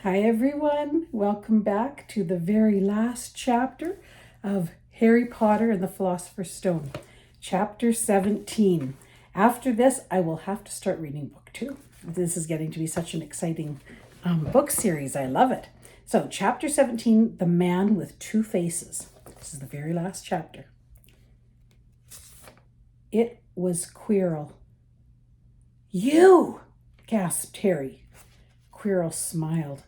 Hi everyone, welcome back to the very last chapter of Harry Potter and the Philosopher's Stone, chapter 17. After this, I will have to start reading book 2. This is getting to be such an exciting book series. I love it. So, chapter 17, The Man with Two Faces. This is the very last chapter. It was Quirrell. "You!" gasped Harry. Quirrell smiled.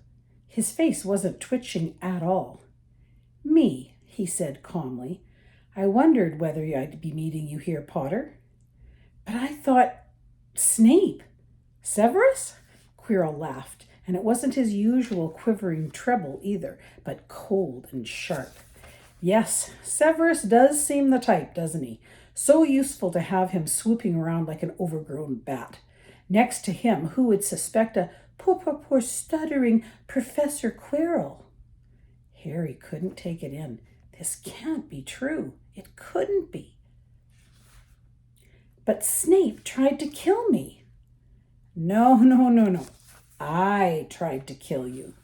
His face wasn't twitching at all. "Me," he said calmly. "I wondered whether I'd be meeting you here, Potter." "But I thought Snape." "Severus?" Quirrell laughed, and it wasn't his usual quivering treble either, but cold and sharp. "Yes, Severus does seem the type, doesn't he? So useful to have him swooping around like an overgrown bat. Next to him, who would suspect a poor stuttering Professor Quirrell?" Harry couldn't take it in. This can't be true. It couldn't be. "But Snape tried to kill me." No. I tried to kill you.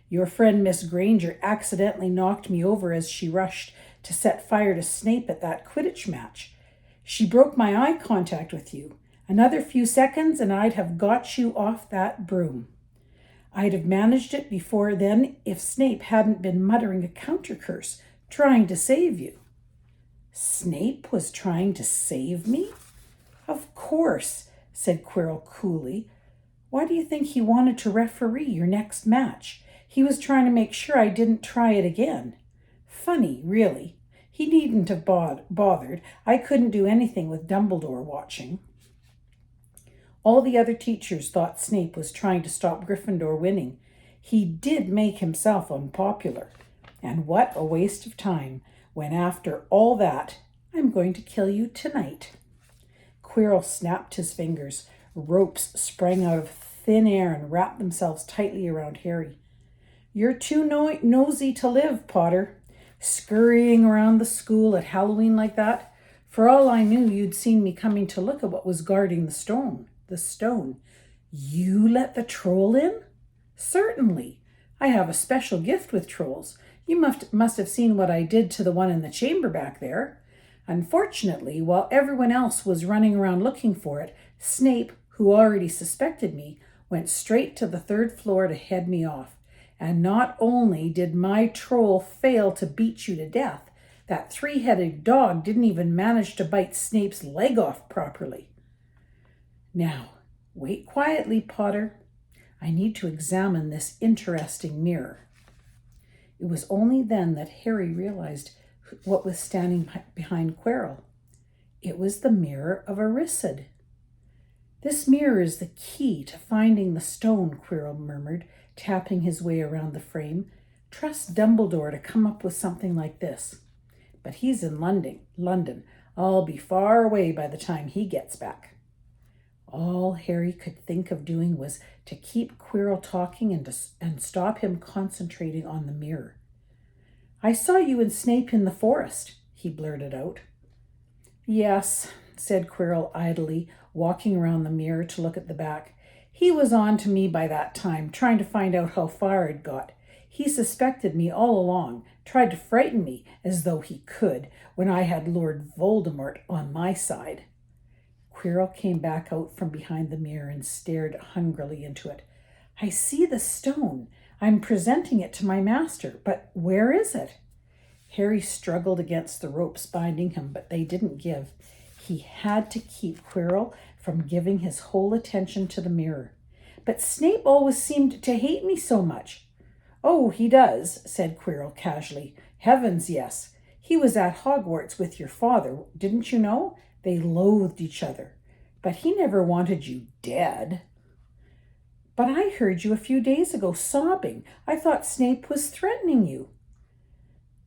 Your friend Miss Granger accidentally knocked me over as she rushed to set fire to Snape at that Quidditch match. She broke my eye contact with you. Another few seconds and I'd have got you off that broom. I'd have managed it before then if Snape hadn't been muttering a counter curse, trying to save you." "Snape was trying to save me?" "Of course," said Quirrell coolly. "Why do you think he wanted to referee your next match? He was trying to make sure I didn't try it again. Funny, really. He needn't have bothered. I couldn't do anything with Dumbledore watching. All the other teachers thought Snape was trying to stop Gryffindor winning. He did make himself unpopular. And what a waste of time, when after all that, I'm going to kill you tonight." Quirrell snapped his fingers. Ropes sprang out of thin air and wrapped themselves tightly around Harry. "You're too nosy to live, Potter. Scurrying around the school at Halloween like that. For all I knew, you'd seen me coming to look at what was guarding the stone. You let the troll in?" "Certainly. I have a special gift with trolls. You must have seen what I did to the one in the chamber back there. Unfortunately, while everyone else was running around looking for it, Snape, who already suspected me, went straight to the 3rd floor to head me off. And not only did my troll fail to beat you to death, that 3-headed dog didn't even manage to bite Snape's leg off properly. Now, wait quietly, Potter. I need to examine this interesting mirror." It was only then that Harry realized what was standing behind Quirrell. It was the mirror of Erised. "This mirror is the key to finding the stone," Quirrell murmured, tapping his way around the frame. "Trust Dumbledore to come up with something like this. But he's in London. I'll be far away by the time he gets back." All Harry could think of doing was to keep Quirrell talking and stop him concentrating on the mirror. "I saw you and Snape in the forest," he blurted out. "Yes," said Quirrell idly, walking around the mirror to look at the back. "He was on to me by that time, trying to find out how far I'd got. He suspected me all along, tried to frighten me as though he could, when I had Lord Voldemort on my side." Quirrell came back out from behind the mirror and stared hungrily into it. "I see the stone. I'm presenting it to my master, but where is it?" Harry struggled against the ropes binding him, but they didn't give. He had to keep Quirrell from giving his whole attention to the mirror. "But Snape always seemed to hate me so much." "Oh, he does," said Quirrell casually. "Heavens, yes. He was at Hogwarts with your father, didn't you know? They loathed each other. But he never wanted you dead." "But I heard you a few days ago sobbing. I thought Snape was threatening you."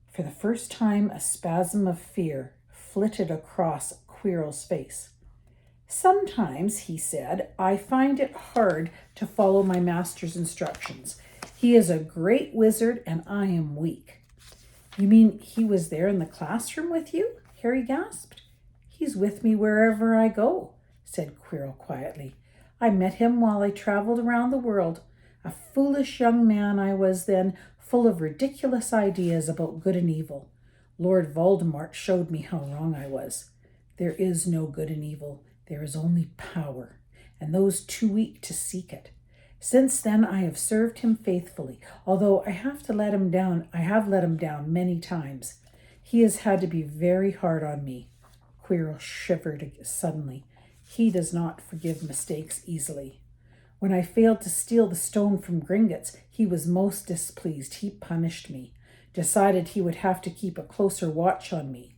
For the first time, a spasm of fear flitted across Quirrell's face. "Sometimes," he said, "I find it hard to follow my master's instructions. He is a great wizard and I am weak." "You mean he was there in the classroom with you?" Harry gasped. "He's with me wherever I go," said Quirrell quietly. "I met him while I traveled around the world. A foolish young man I was then, full of ridiculous ideas about good and evil. Lord Voldemort showed me how wrong I was. There is no good and evil. There is only power, and those too weak to seek it. Since then I have served him faithfully, although I have let him down many times. He has had to be very hard on me. Quirrell shivered suddenly. He does not forgive mistakes easily. When I failed to steal the stone from Gringotts, he was most displeased. He punished me, decided he would have to keep a closer watch on me.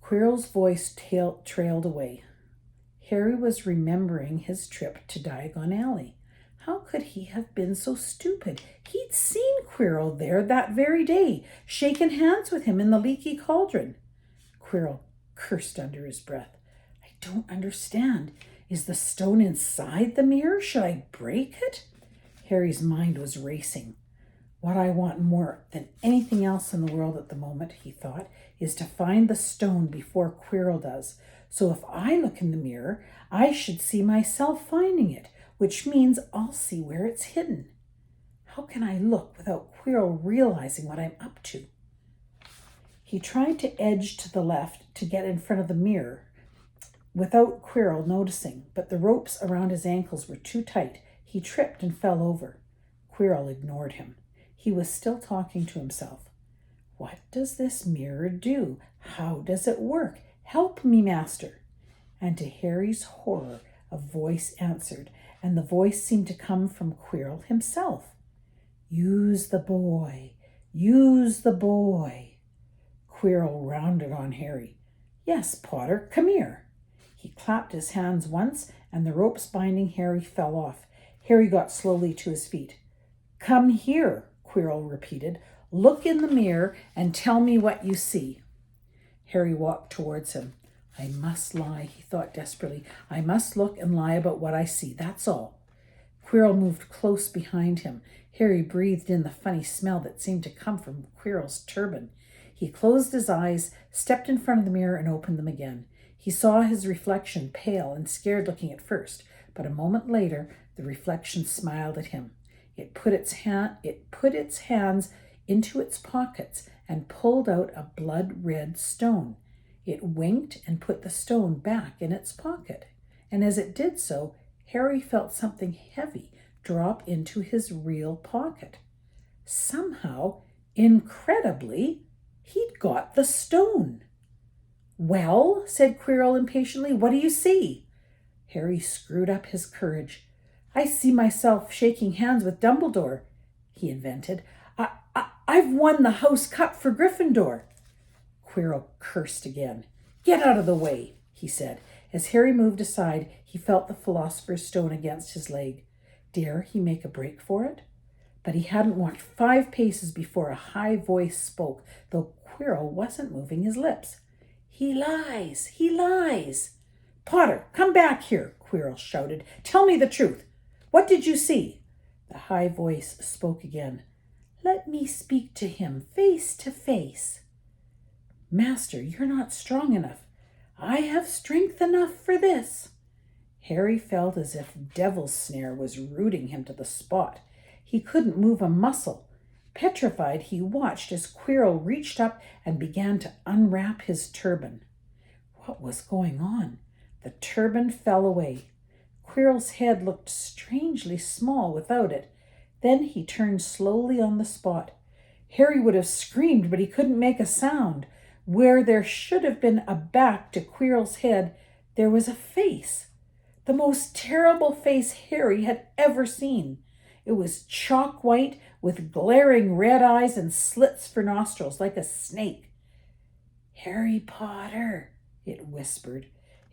Quirrell's voice trailed away. Harry was remembering his trip to Diagon Alley. How could he have been so stupid? He'd seen Quirrell there that very day, shaken hands with him in the leaky cauldron. Quirrell cursed under his breath. I don't understand. Is the stone inside the mirror? Should I break it? Harry's mind was racing. What I want more than anything else in the world at the moment, he thought, is to find the stone before Quirrell does. So if I look in the mirror, I should see myself finding it, which means I'll see where it's hidden. How can I look without Quirrell realizing what I'm up to? He tried to edge to the left to get in front of the mirror without Quirrell noticing, but the ropes around his ankles were too tight. He tripped and fell over. Quirrell ignored him. He was still talking to himself. What does this mirror do? How does it work? Help me, master. And to Harry's horror, a voice answered, and the voice seemed to come from Quirrell himself. Use the boy. Use the boy. Quirrell rounded on Harry. Yes, Potter, come here. He clapped his hands once, and the ropes binding Harry fell off. Harry got slowly to his feet. Come here, Quirrell repeated. Look in the mirror and tell me what you see. Harry walked towards him. I must lie, he thought desperately. I must look and lie about what I see, that's all. Quirrell moved close behind him. Harry breathed in the funny smell that seemed to come from Quirrell's turban. He closed his eyes, stepped in front of the mirror, and opened them again. He saw his reflection, pale and scared looking at first, but a moment later the reflection smiled at him. It put its hands into its pockets and pulled out a blood-red stone. It winked and put the stone back in its pocket, and as it did so, Harry felt something heavy drop into his real pocket. Somehow, incredibly, he'd got the stone. Well, said Quirrell impatiently, what do you see? Harry screwed up his courage. I see myself shaking hands with Dumbledore, he invented. I've won the House Cup for Gryffindor. Quirrell cursed again. Get out of the way, he said. As Harry moved aside, he felt the Philosopher's Stone against his leg. Dare he make a break for it? But he hadn't walked 5 paces before a high voice spoke, though Quirrell wasn't moving his lips. He lies! He lies! Potter, come back here, Quirrell shouted. Tell me the truth. What did you see? The high voice spoke again. Let me speak to him face to face. Master, you're not strong enough. I have strength enough for this. Harry felt as if Devil's Snare was rooting him to the spot. He couldn't move a muscle. Petrified, he watched as Quirrell reached up and began to unwrap his turban. What was going on? The turban fell away. Quirrell's head looked strangely small without it. Then he turned slowly on the spot. Harry would have screamed, but he couldn't make a sound. Where there should have been a back to Quirrell's head, there was a face. The most terrible face Harry had ever seen. It was chalk white with glaring red eyes and slits for nostrils like a snake. Harry Potter, it whispered.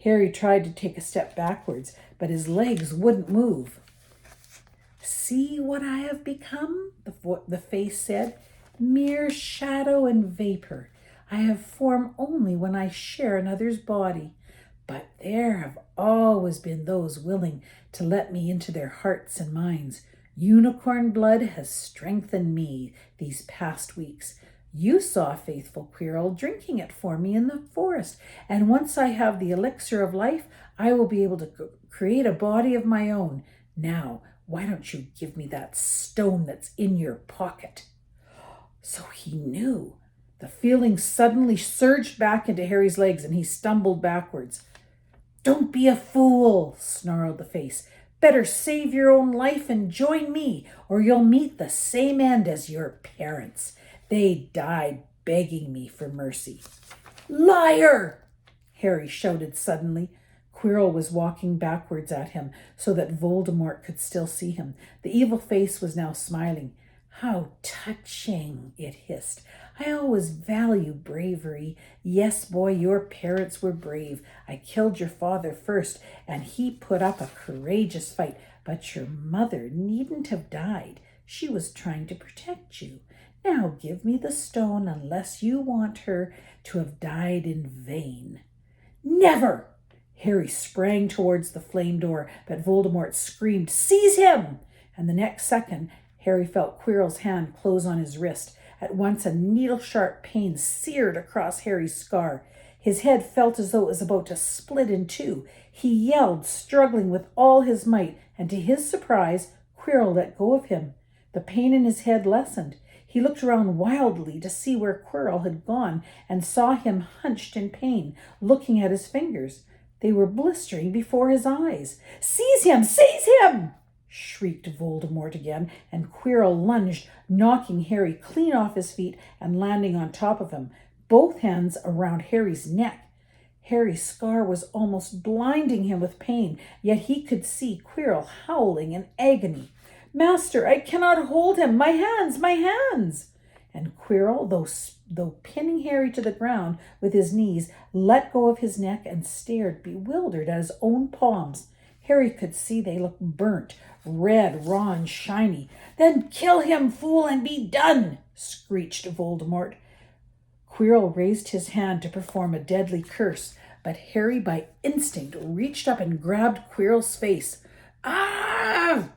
Harry tried to take a step backwards, but his legs wouldn't move. See what I have become, the face said. Mere shadow and vapor. I have form only when I share another's body. But there have always been those willing to let me into their hearts and minds. Unicorn blood has strengthened me these past weeks. You saw faithful Quirrell drinking it for me in the forest, and once I have the elixir of life, I will be able to create a body of my own. Now, Why don't you give me that stone that's in your pocket? So he knew. The feeling suddenly surged back into Harry's legs and he stumbled backwards. Don't be a fool, snarled the face. Better save your own life and join me, or you'll meet the same end as your parents. They died begging me for mercy. Liar! Harry shouted suddenly. Quirrell was walking backwards at him so that Voldemort could still see him. The evil face was now smiling. How touching, it hissed. I always value bravery. Yes, boy, your parents were brave. I killed your father first, and he put up a courageous fight. But your mother needn't have died. She was trying to protect you. Now give me the stone unless you want her to have died in vain. Never! Harry sprang towards the flame door, but Voldemort screamed, Seize him! And the next second, Harry felt Quirrell's hand close on his wrist. At once a needle-sharp pain seared across Harry's scar. His head felt as though it was about to split in two. He yelled, struggling with all his might, and to his surprise, Quirrell let go of him. The pain in his head lessened. He looked around wildly to see where Quirrell had gone and saw him hunched in pain, looking at his fingers. They were blistering before his eyes. Seize him! Seize him! Shrieked Voldemort again, and Quirrell lunged, knocking Harry clean off his feet and landing on top of him, both hands around Harry's neck. Harry's scar was almost blinding him with pain, yet he could see Quirrell howling in agony. Master, I cannot hold him! My hands! My hands! And Quirrell, though pinning Harry to the ground with his knees, let go of his neck and stared bewildered at his own palms. Harry could see they looked burnt, red, raw, and shiny. Then kill him, fool, and be done, screeched Voldemort. Quirrell raised his hand to perform a deadly curse, but Harry by instinct reached up and grabbed Quirrell's face. Ah!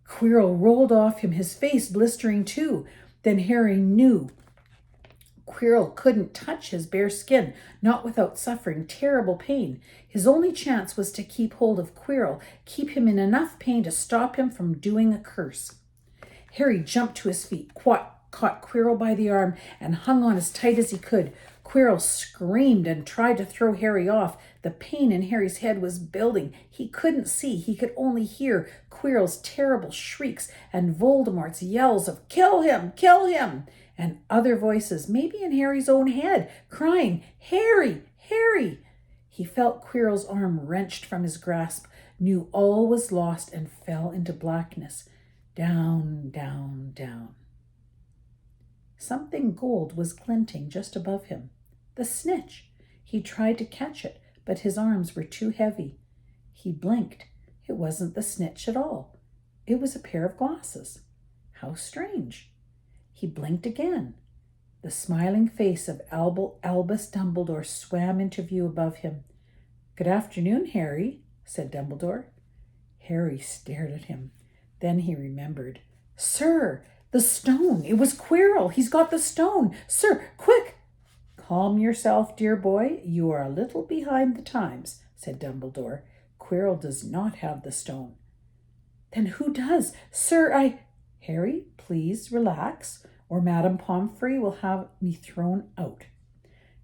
Quirrell rolled off him, his face blistering too. Then Harry knew Quirrell couldn't touch his bare skin, not without suffering terrible pain. His only chance was to keep hold of Quirrell, keep him in enough pain to stop him from doing a curse. Harry jumped to his feet, caught Quirrell by the arm, and hung on as tight as he could. Quirrell screamed and tried to throw Harry off. The pain in Harry's head was building. He couldn't see. He could only hear Quirrell's terrible shrieks and Voldemort's yells of, Kill him! Kill him! And other voices, maybe in Harry's own head, crying, Harry! Harry! He felt Quirrell's arm wrenched from his grasp, knew all was lost, and fell into blackness. Down, down, down. Something gold was glinting just above him. The snitch. He tried to catch it, but his arms were too heavy. He blinked. It wasn't the snitch at all. It was a pair of glasses. How strange. He blinked again. The smiling face of Albus Dumbledore swam into view above him. Good afternoon, Harry, said Dumbledore. Harry stared at him. Then he remembered. Sir, the stone. It was Quirrell. He's got the stone. Sir, quick! Calm yourself, dear boy. You are a little behind the times, said Dumbledore. Quirrell does not have the stone. Then who does? Sir, Harry, please relax, or Madame Pomfrey will have me thrown out.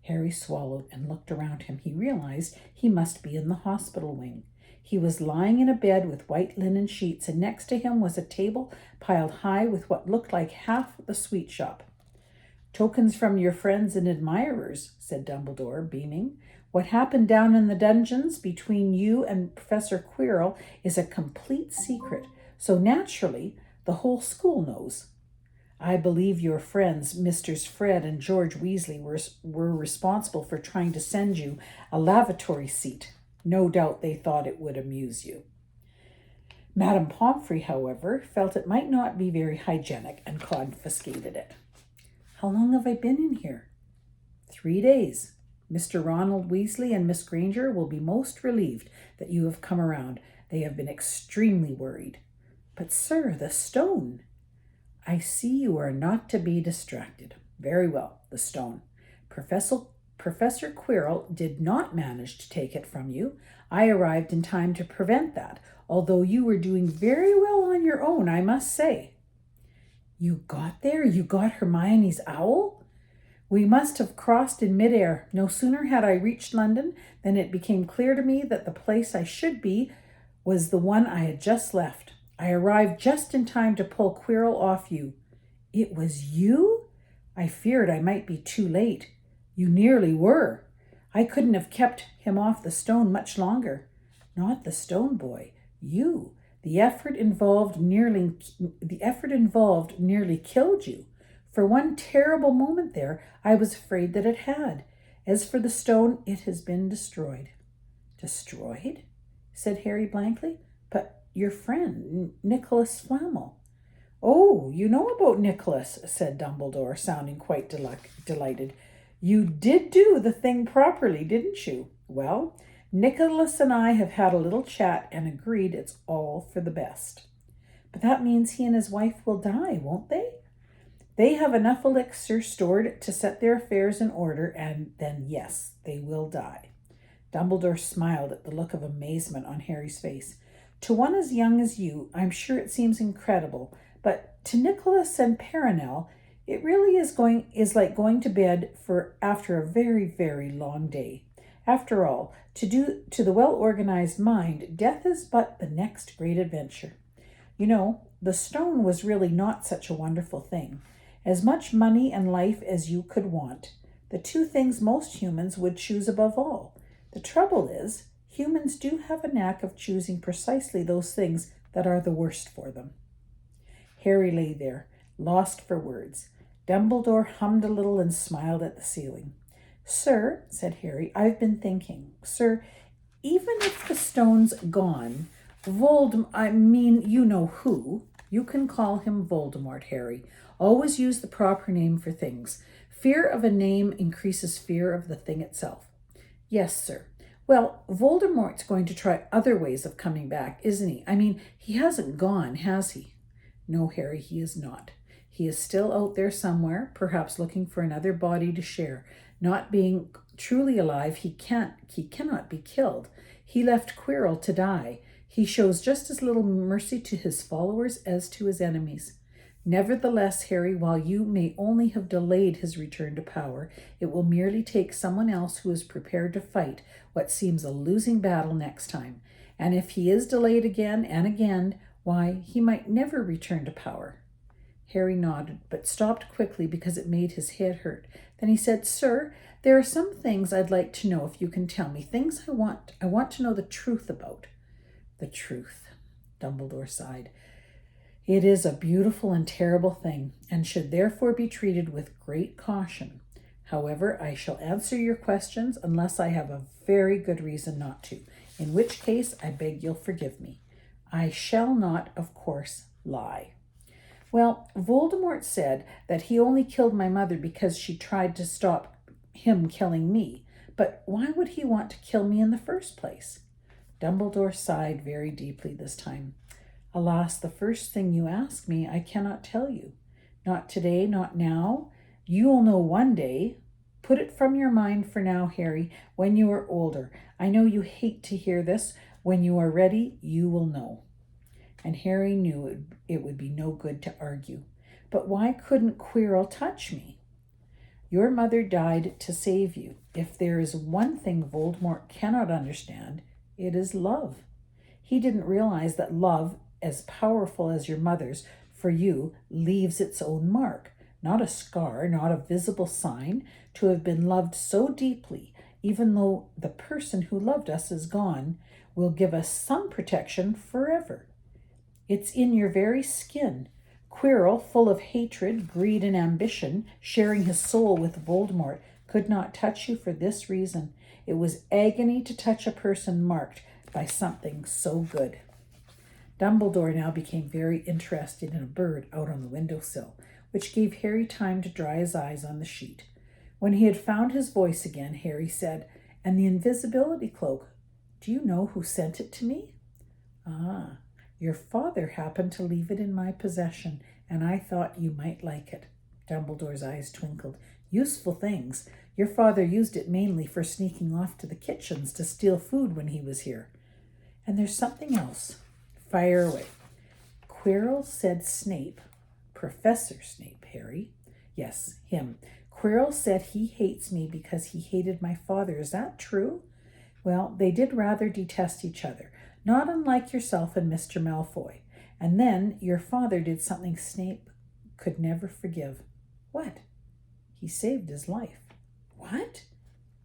Harry swallowed and looked around him. He realized he must be in the hospital wing. He was lying in a bed with white linen sheets, and next to him was a table piled high with what looked like half the sweet shop. Tokens from your friends and admirers, said Dumbledore, beaming. What happened down in the dungeons between you and Professor Quirrell is a complete secret, so naturally the whole school knows. I believe your friends, Misters Fred and George Weasley, were responsible for trying to send you a lavatory seat. No doubt they thought it would amuse you. Madame Pomfrey, however, felt it might not be very hygienic and confiscated it. How long have I been in here? 3 days. Mr. Ronald Weasley and Miss Granger will be most relieved that you have come around. They have been extremely worried. But, sir, the stone. I see you are not to be distracted. Very well, the stone. Professor Quirrell did not manage to take it from you. I arrived in time to prevent that, although you were doing very well on your own, I must say." "You got there? You got Hermione's owl?" "We must have crossed in midair. No sooner had I reached London than it became clear to me that the place I should be was the one I had just left. I arrived just in time to pull Quirrell off you." "It was you?" "I feared I might be too late." "You nearly were." "I couldn't have kept him off the stone much longer." "Not the stone boy, you. The effort involved nearly killed you. For one terrible moment there, I was afraid that it had. As for the stone, it has been destroyed." "Destroyed?" said Harry blankly. "But your friend, Nicholas Flamel." "Oh, you know about Nicholas," said Dumbledore, sounding quite delighted. "You did do the thing properly, didn't you? Well, Nicholas and I have had a little chat and agreed it's all for the best." "But that means he and his wife will die, won't they?" "They have enough elixir stored to set their affairs in order, and then, yes, they will die." Dumbledore smiled at the look of amazement on Harry's face. "To one as young as you, I'm sure it seems incredible, but to Nicholas and Perenelle, it really is like going to bed after a very, very long day. After all, to the well-organized mind, death is but the next great adventure. You know, the stone was really not such a wonderful thing. As much money and life as you could want. The two things most humans would choose above all. The trouble is, humans do have a knack of choosing precisely those things that are the worst for them." Harry lay there, lost for words. Dumbledore hummed a little and smiled at the ceiling. "Sir," said Harry, "I've been thinking. Sir, even if the stone's gone, you know who. You can call him Voldemort, Harry. Always use the proper name for things. Fear of a name increases fear of the thing itself." "Yes, sir. Well, Voldemort's going to try other ways of coming back, isn't he? I mean, he hasn't gone, has he?" "No, Harry, he is not. He is still out there somewhere, perhaps looking for another body to share. Not being truly alive, he cannot be killed. He left Quirrell to die. He shows just as little mercy to his followers as to his enemies. Nevertheless, Harry, while you may only have delayed his return to power, it will merely take someone else who is prepared to fight what seems a losing battle next time. And if he is delayed again and again, why, he might never return to power." Harry nodded, but stopped quickly because it made his head hurt. Then he said, "Sir, there are some things I'd like to know if you can tell me. Things I want to know the truth about." "The truth," Dumbledore sighed. "It is a beautiful and terrible thing, and should therefore be treated with great caution. However, I shall answer your questions unless I have a very good reason not to, in which case I beg you'll forgive me. I shall not, of course, lie." "Well, Voldemort said that he only killed my mother because she tried to stop him killing me. But why would he want to kill me in the first place?" Dumbledore sighed very deeply this time. "Alas, the first thing you ask me, I cannot tell you. Not today, not now. You will know one day. Put it from your mind for now, Harry, when you are older. I know you hate to hear this. When you are ready, you will know." And Harry knew it would be no good to argue. "But why couldn't Quirrell touch me?" "Your mother died to save you. If there is one thing Voldemort cannot understand, it is love. He didn't realize that love, as powerful as your mother's, for you, leaves its own mark. Not a scar, not a visible sign. To have been loved so deeply, even though the person who loved us is gone, will give us some protection forever. It's in your very skin. Quirrell, full of hatred, greed, and ambition, sharing his soul with Voldemort, could not touch you for this reason. It was agony to touch a person marked by something so good." Dumbledore now became very interested in a bird out on the windowsill, which gave Harry time to dry his eyes on the sheet. When he had found his voice again, Harry said, "And the invisibility cloak, do you know who sent it to me?" "Ah, your father happened to leave it in my possession, and I thought you might like it." Dumbledore's eyes twinkled. Useful things. Your father used it mainly for sneaking off to the kitchens to steal food when he was here. And there's something else. Fire away. Quirrell said Snape, Professor Snape, Harry. Yes, him. Quirrell said he hates me because he hated my father. Is that true? Well, they did rather detest each other, not unlike yourself and Mr. Malfoy. And then your father did something Snape could never forgive. What? He saved his life. What?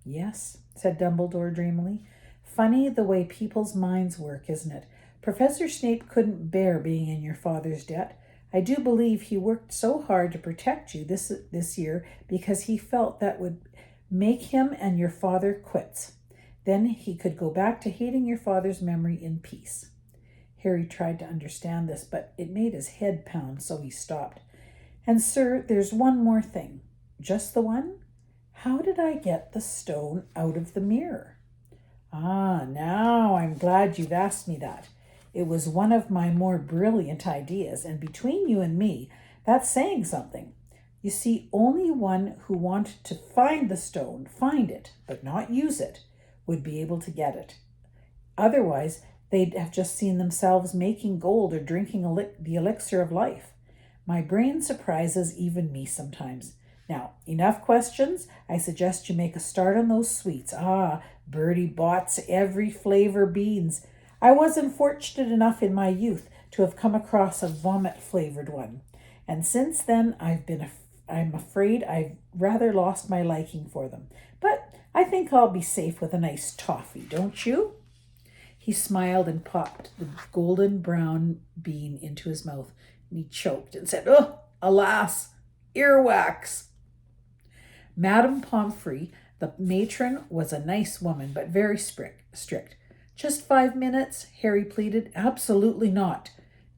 Yes, said Dumbledore dreamily. Funny the way people's minds work, isn't it? Professor Snape couldn't bear being in your father's debt. I do believe he worked so hard to protect you this year because he felt that would make him and your father quits. Then he could go back to hating your father's memory in peace. Harry tried to understand this, but it made his head pound, so he stopped. And sir, there's one more thing. Just the one? How did I get the stone out of the mirror? Ah, now I'm glad you've asked me that. It was one of my more brilliant ideas, and between you and me, that's saying something. You see, only one who wanted to find the stone, find it, but not use it, would be able to get it. Otherwise, they'd have just seen themselves making gold or drinking the elixir of life. My brain surprises even me sometimes. Now, enough questions. I suggest you make a start on those sweets. Ah, Bertie Bott's every flavor beans. I wasn't fortunate enough in my youth to have come across a vomit-flavored one. And since then, I'm afraid I've rather lost my liking for them. But I think I'll be safe with a nice toffee, don't you? He smiled and popped the golden brown bean into his mouth. And he choked and said, "Oh, alas, earwax." Madame Pomfrey, the matron, was a nice woman, but very strict. "Just 5 minutes," Harry pleaded. "Absolutely not."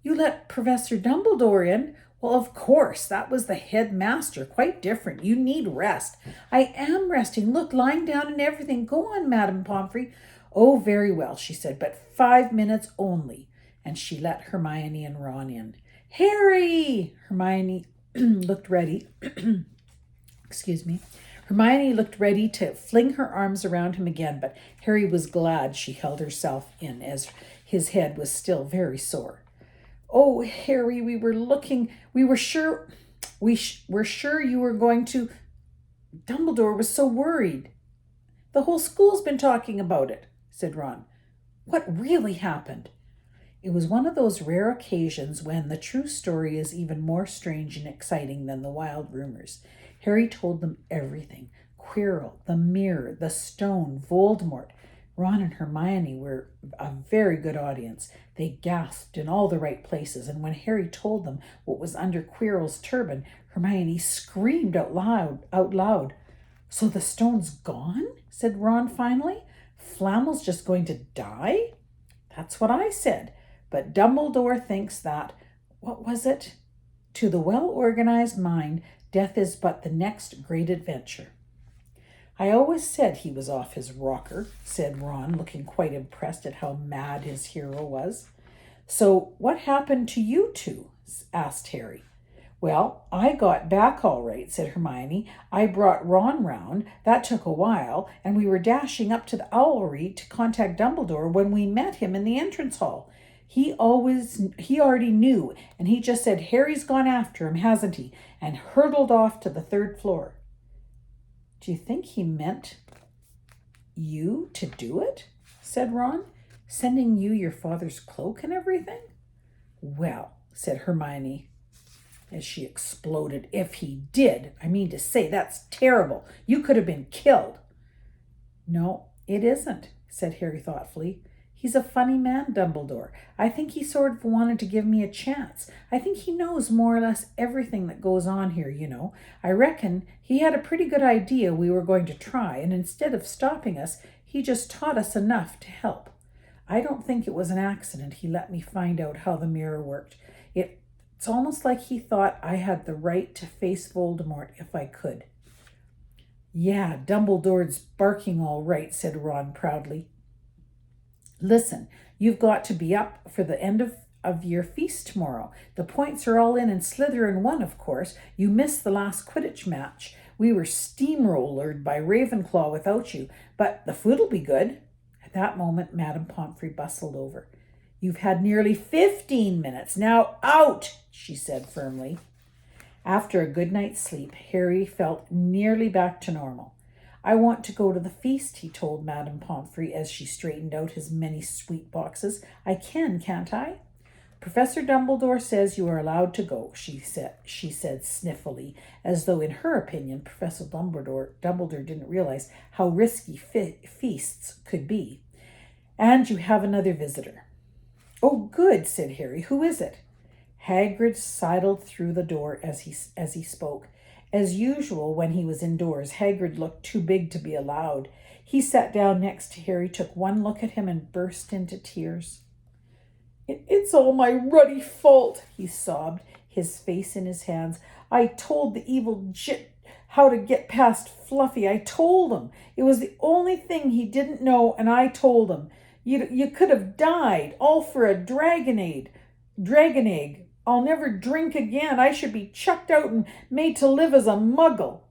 "You let Professor Dumbledore in?" "Well, of course. That was the headmaster. Quite different. You need rest." "I am resting. Look, lying down and everything. Go on, Madame Pomfrey." "Oh, very well," she said, "but 5 minutes only." And she let Hermione and Ron in. "Harry!" Hermione looked ready. Excuse me. Hermione looked ready to fling her arms around him again, but Harry was glad she held herself in, as his head was still very sore. "Oh, Harry, we were sure you were going to..." Dumbledore was so worried. "The whole school's been talking about it," said Ron. "What really happened?" It was one of those rare occasions when the true story is even more strange and exciting than the wild rumors. Harry told them everything. Quirrell, the mirror, the stone, Voldemort. Ron and Hermione were a very good audience. They gasped in all the right places, and when Harry told them what was under Quirrell's turban, Hermione screamed out loud. "So the stone's gone?" said Ron finally. "Flamel's just going to die?" "That's what I said. But Dumbledore thinks that, what was it? To the well-organized mind, death is but the next great adventure." "I always said he was off his rocker," said Ron, looking quite impressed at how mad his hero was. "So what happened to you two?" asked Harry. "Well, I got back all right," said Hermione. "I brought Ron round. That took a while, and we were dashing up to the Owlery to contact Dumbledore when we met him in the entrance hall. He already knew, and he just said, 'Harry's gone after him, hasn't he?' and hurtled off to the 3rd floor. "Do you think he meant you to do it?" said Ron. "Sending you your father's cloak and everything?" "Well," said Hermione, as she exploded, "if he did, I mean to say, that's terrible. You could have been killed." "No, it isn't," said Harry thoughtfully. "He's a funny man, Dumbledore. I think he sort of wanted to give me a chance. I think he knows more or less everything that goes on here, you know. I reckon he had a pretty good idea we were going to try, and instead of stopping us, he just taught us enough to help. I don't think it was an accident he let me find out how the mirror worked. It's almost like he thought I had the right to face Voldemort if I could." "Yeah, Dumbledore's barking all right," said Ron proudly. "Listen, you've got to be up for the end of your feast tomorrow. The points are all in and Slytherin won, of course. You missed the last Quidditch match. We were steamrollered by Ravenclaw without you, but the food'll be good." At that moment, Madame Pomfrey bustled over. "You've had nearly 15 minutes. Now out," she said firmly. After a good night's sleep, Harry felt nearly back to normal. "I want to go to the feast," he told Madame Pomfrey as she straightened out his many sweet boxes. "I can, can't I?" "Professor Dumbledore says you are allowed to go," she said sniffily, as though in her opinion Professor Dumbledore didn't realize how risky feasts could be. "And you have another visitor." "Oh, good," said Harry. "Who is it?" Hagrid sidled through the door as he spoke. As usual, when he was indoors, Hagrid looked too big to be allowed. He sat down next to Harry, took one look at him, and burst into tears. "It's all my ruddy fault," he sobbed, his face in his hands. "I told the evil jit how to get past Fluffy. I told him. It was the only thing he didn't know, and I told him. You could have died, all for a dragon egg. I'll never drink again. I should be chucked out and made to live as a muggle."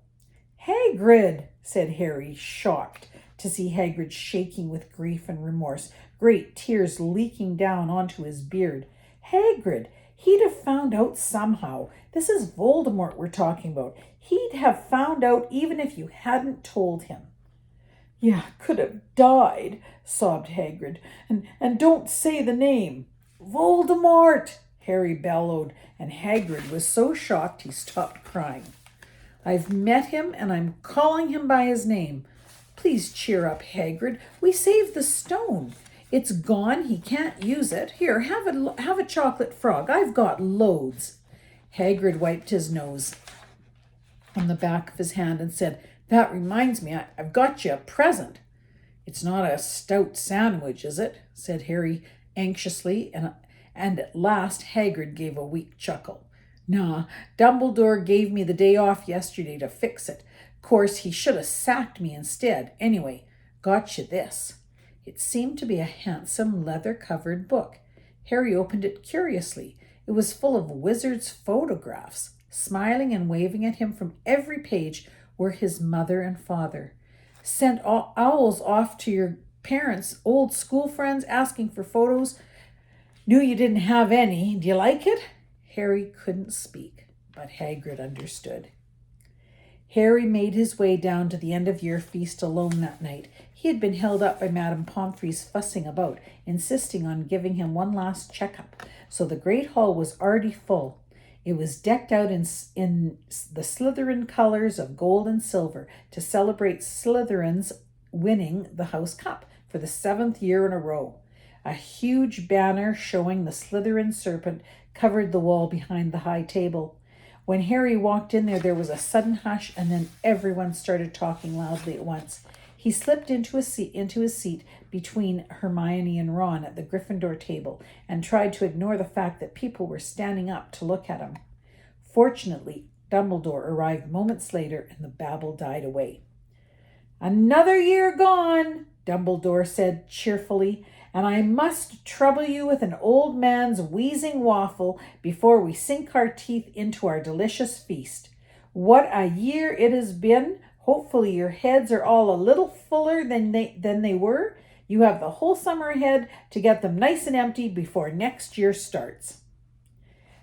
"Hagrid," said Harry, shocked to see Hagrid shaking with grief and remorse, great tears leaking down onto his beard. "Hagrid, he'd have found out somehow. This is Voldemort we're talking about. He'd have found out even if you hadn't told him." "Yeah, could have died," sobbed Hagrid. And don't say the name." "Voldemort!" Harry bellowed, and Hagrid was so shocked he stopped crying. "I've met him, and I'm calling him by his name. Please cheer up, Hagrid. We saved the stone. It's gone. He can't use it. Here, have a chocolate frog. I've got loads." Hagrid wiped his nose on the back of his hand and said, "That reminds me, I've got you a present." "It's not a stout sandwich, is it?" said Harry anxiously, and at last Hagrid gave a weak chuckle. "Nah, Dumbledore gave me the day off yesterday to fix it. Course, he should have sacked me instead. Anyway, got you this." It seemed to be a handsome leather-covered book. Harry opened it curiously. It was full of wizards' photographs. Smiling and waving at him from every page were his mother and father. "Sent owls off to your parents' old school friends asking for photos. Knew you didn't have any. Do you like it?" Harry couldn't speak, but Hagrid understood. Harry made his way down to the end-of-year feast alone that night. He had been held up by Madame Pomfrey's fussing about, insisting on giving him one last checkup, so the great hall was already full. It was decked out in the Slytherin colors of gold and silver to celebrate Slytherin's winning the House Cup for the 7th year in a row. A huge banner showing the Slytherin serpent covered the wall behind the high table. When Harry walked in there was a sudden hush, and then everyone started talking loudly at once. He slipped into his seat between Hermione and Ron at the Gryffindor table and tried to ignore the fact that people were standing up to look at him. Fortunately, Dumbledore arrived moments later and the babble died away. "Another year gone," Dumbledore said cheerfully, "and I must trouble you with an old man's wheezing waffle before we sink our teeth into our delicious feast. What a year it has been! Hopefully your heads are all a little fuller than they were. You have the whole summer ahead to get them nice and empty before next year starts.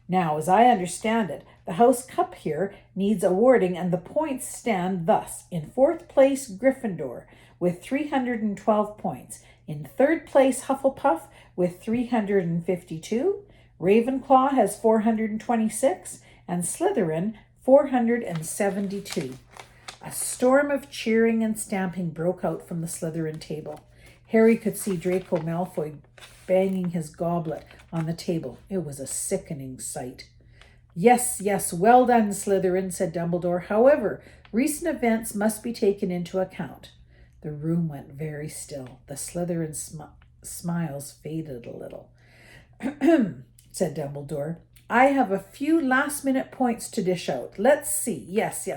Now, as I understand it, the House Cup here needs awarding, and the points stand thus. In 4th place, Gryffindor with 312 points. In 3rd place, Hufflepuff with 352. Ravenclaw has 426, and Slytherin 472. A storm of cheering and stamping broke out from the Slytherin table. Harry could see Draco Malfoy banging his goblet on the table. It was a sickening sight. Yes, well done, Slytherin, said Dumbledore. However, recent events must be taken into account. The room went very still. The Slytherin smiles faded a little. Said Dumbledore. I have a few last-minute points to dish out. Let's see. Yes.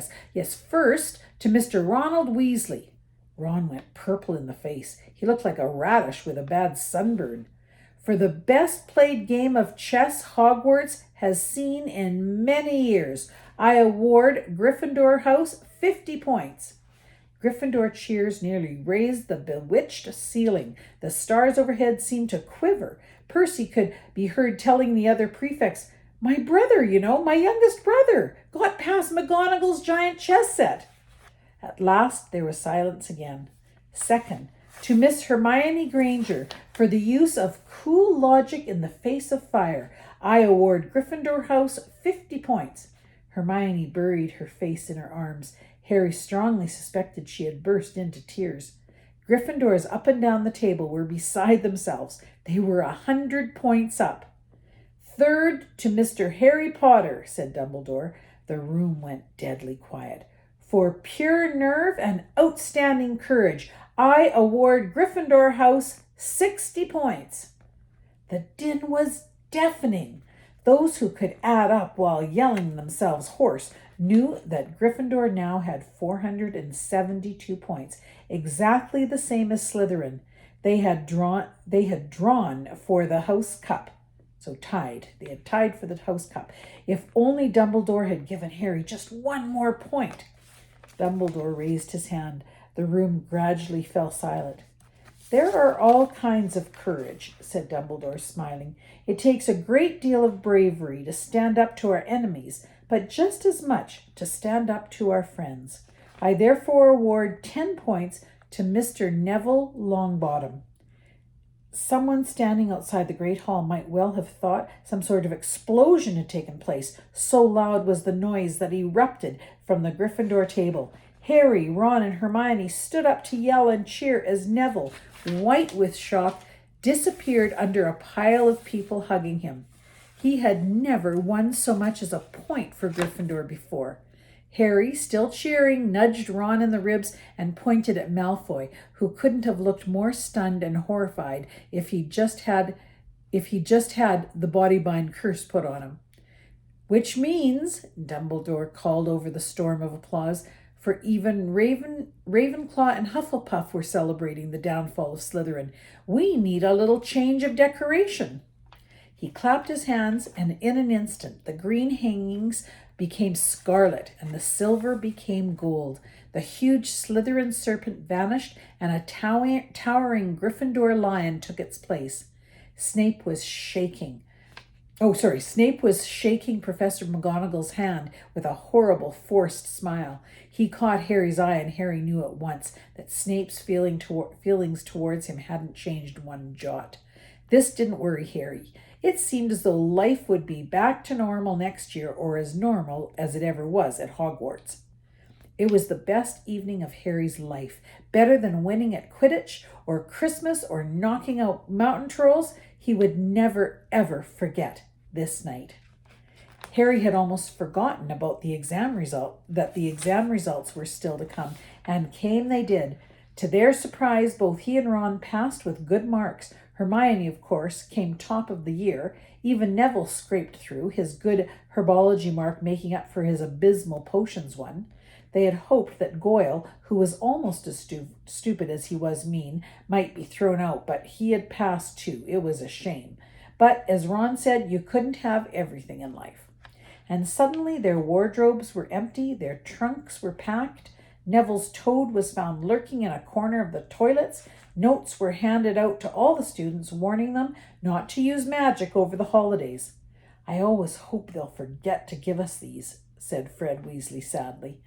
First, to Mr. Ronald Weasley. Ron went purple in the face. He looked like a radish with a bad sunburn. for the best played game of chess Hogwarts has seen in many years. I award Gryffindor House 50 points. Gryffindor cheers nearly raised the bewitched ceiling. The stars overhead seemed to quiver. Percy could be heard telling the other prefects, "My brother, my youngest brother, got past McGonagall's giant chess set." At last there was silence again. Second, to Miss Hermione Granger for the use of cool logic in the face of fire, I award Gryffindor House 50 points. Hermione buried her face in her arms. Harry strongly suspected she had burst into tears. Gryffindors up and down the table were beside themselves. They were 100 points up. Third, to Mr. Harry Potter, said Dumbledore. The room went deadly quiet. For pure nerve and outstanding courage, I award Gryffindor House 60 points. The din was deafening. Those who could add up while yelling themselves hoarse knew that Gryffindor now had 472 points, exactly the same as Slytherin. They had drawn for the House Cup. So tied. They had tied for the House Cup. If only Dumbledore had given Harry just one more point. Dumbledore raised his hand. The room gradually fell silent. There are all kinds of courage, said Dumbledore, smiling. It takes a great deal of bravery to stand up to our enemies, but just as much to stand up to our friends. I therefore award 10 points to Mr. Neville Longbottom. Someone standing outside the great hall might well have thought some sort of explosion had taken place. So loud was the noise that erupted from the Gryffindor table. Harry, Ron, and Hermione stood up to yell and cheer as Neville, white with shock, disappeared under a pile of people hugging him. He had never won so much as a point for Gryffindor before. Harry, still cheering, nudged Ron in the ribs and pointed at Malfoy, who couldn't have looked more stunned and horrified if he just had the body-bind curse put on him. Which means, Dumbledore called over the storm of applause, for even Ravenclaw and Hufflepuff were celebrating the downfall of Slytherin. We need a little change of decoration. He clapped his hands, and in an instant the green hangings became scarlet and the silver became gold. The huge Slytherin serpent vanished, and a towering Gryffindor lion took its place. Snape was shaking Professor McGonagall's hand with a horrible, forced smile. He caught Harry's eye, and Harry knew at once that Snape's feelings towards him hadn't changed one jot. This didn't worry Harry. It seemed as though life would be back to normal next year, or as normal as it ever was at Hogwarts. It was the best evening of Harry's life, better than winning at Quidditch or Christmas or knocking out mountain trolls. He would never, ever forget this night. Harry had almost forgotten about the exam results were still to come, and came they did. To their surprise, both he and Ron passed with good marks. Hermione, of course, came top of the year. Even Neville scraped through, his good herbology mark making up for his abysmal potions one. They had hoped that Goyle, who was almost as stupid as he was mean, might be thrown out, but he had passed too. It was a shame. But, as Ron said, you couldn't have everything in life. And suddenly their wardrobes were empty, their trunks were packed. Neville's toad was found lurking in a corner of the toilets. Notes were handed out to all the students, warning them not to use magic over the holidays. I always hope they'll forget to give us these, said Fred Weasley sadly.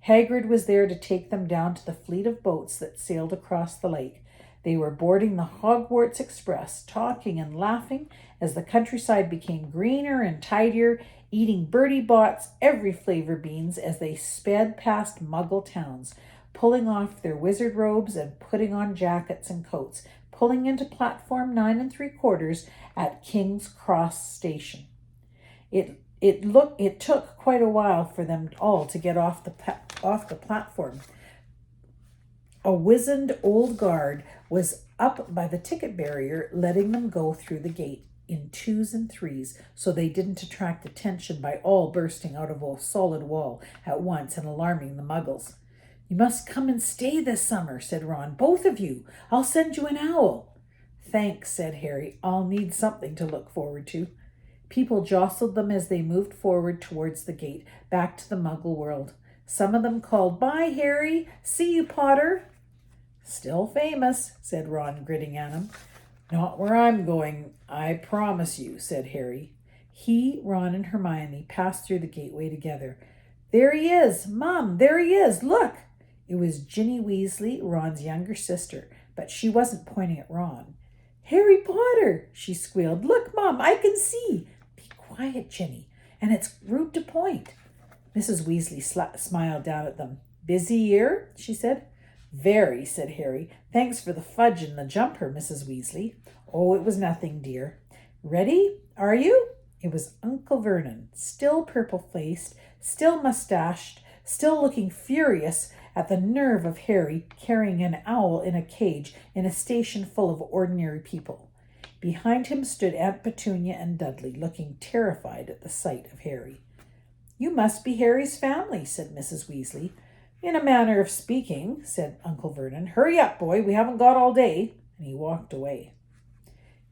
Hagrid was there to take them down to the fleet of boats that sailed across the lake. They were boarding the Hogwarts Express, talking and laughing as the countryside became greener and tidier, eating Bertie Bott's every flavor beans as they sped past Muggle towns, pulling off their wizard robes and putting on jackets and coats, pulling into platform 9 3/4 at King's Cross Station. It took quite a while for them all to get off the platform. A wizened old guard was up by the ticket barrier, letting them go through the gate in 2s and 3s, so they didn't attract attention by all bursting out of a solid wall at once and alarming the Muggles. You must come and stay this summer, said Ron. Both of you. I'll send you an owl. thanks, said Harry. I'll need something to look forward to. People jostled them as they moved forward towards the gate, back to the Muggle world. Some of them called, Bye, Harry. See you, Potter. Still famous, said Ron, grinning at him. Not where I'm going, I promise you, said Harry. He, Ron, and Hermione passed through the gateway together. There he is, Mum, there he is, look! It was Ginny Weasley, Ron's younger sister, but she wasn't pointing at Ron. Harry Potter, she squealed. Look, Mum, I can see. Be quiet, Ginny, and it's rude to point. Mrs. Weasley smiled down at them. Busy year, she said. Very, said Harry. Thanks for the fudge and the jumper, Mrs. Weasley. Oh, it was nothing, dear. Ready? Are you? It was Uncle Vernon, still purple-faced, still mustached, still looking furious at the nerve of Harry carrying an owl in a cage in a station full of ordinary people. Behind him stood Aunt Petunia and Dudley, looking terrified at the sight of Harry. You must be Harry's family, said Mrs. Weasley. In a manner of speaking, said Uncle Vernon. Hurry up, boy, we haven't got all day. And he walked away.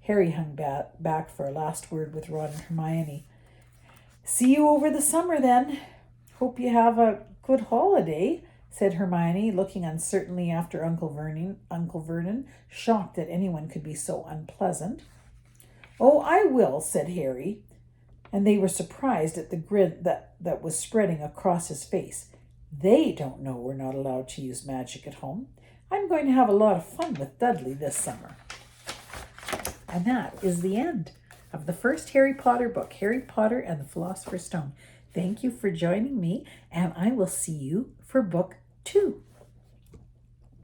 Harry hung back for a last word with Ron and Hermione. See you over the summer, then. Hope you have a good holiday, said Hermione, looking uncertainly after Uncle Vernon, shocked that anyone could be so unpleasant. Oh, I will, said Harry, and they were surprised at the grin that was spreading across his face. They don't know we're not allowed to use magic at home. I'm going to have a lot of fun with Dudley this summer. And that is the end of the first Harry Potter book, Harry Potter and the Philosopher's Stone. Thank you for joining me, and I will see you for book 2.